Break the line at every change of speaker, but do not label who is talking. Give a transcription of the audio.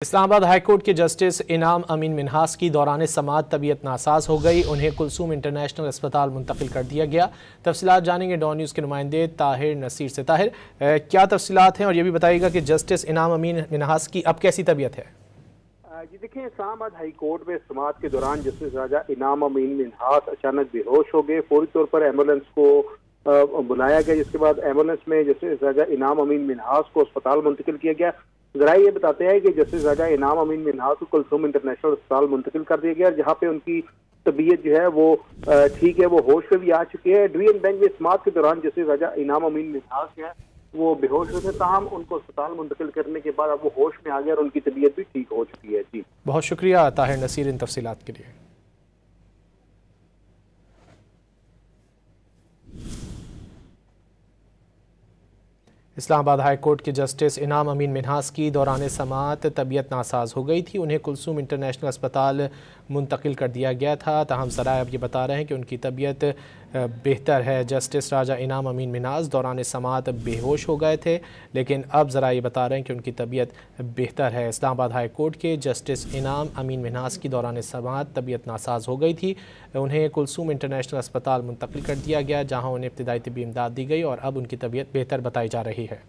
Islamabad high court के justice इनाम अमीन मिन्हास की दौरान समाअत तबीयत नासाज हो गई। उन्हें कुलसूम इंटरनेशनल अस्पताल मुंतकिल कर दिया गया। तफसीलात जानेंगे डॉन न्यूज़ के नुमाइंदे ताहिर नसीर से। ताहिर, क्या तफसीलात हैं और ये भी बताइएगा कि जस्टिस इनाम अमीन मिन्हास की अब कैसी तबीयत है?
जी देखिए, इस्लामाबाद हाईकोर्ट में समाअत के दौरान जस्टिस राजा इनाम अमीन मिन्हास अचानक बेहोश हो गए। फौरी तौर पर एम्बुलेंस को बुलाया गया, जिसके बाद एम्बुलेंस में जस्टिस राजा इनाम अमीन मिन्हास को अस्पताल मुंतकिल किया गया। जराये ये बताते हैं कि जस्टिस राजा इनाम अमीन मिन्हास को कुलसूम इंटरनेशनल अस्पताल मुंतकिल कर दिया गया, जहाँ पे उनकी तबीयत जो है वो ठीक है, वो होश में भी आ चुके हैं। डिवीजन बेंच में समाअत के दौरान जस्टिस राजा इनाम अमीन मिन्हास जो है वो बेहोश हुए थे, ताहम उनको अस्पताल मुंतकिल करने के बाद अब वो होश में आ गए और उनकी तबीयत भी ठीक हो चुकी है। जी,
बहुत शुक्रिया ताहिर नसीर इन तफसीलात के लिए। इस्लामाबाद हाई कोर्ट के जस्टिस इनाम अमीन मिन्हास की दौरान समाअत तबीयत नासाज हो गई थी। उन्हें कुलसूम इंटरनेशनल अस्पताल मुंतकिल कर दिया गया था। ताहम ज़राए अब ये बता रहे हैं कि उनकी तबीयत बेहतर है। जस्टिस राजा इनाम अमीन मिन्हास दौरान समाअत बेहोश हो गए थे, लेकिन अब ज़राए ये बता रहे हैं कि उनकी तबीयत बेहतर है। इस्लामाबाद हाई कोर्ट के जस्टिस इनाम अमीन मिन्हास की दौरान समाअत तबीयत नासाज हो गई थी। उन्हें कुलसूम इंटरनेशनल अस्पताल मुंतकिल कर दिया गया, जहाँ उन्हें इब्तिदाई तिब्बी इमदाद दी गई और अब उनकी तबीयत बेहतर बताई जा रही है।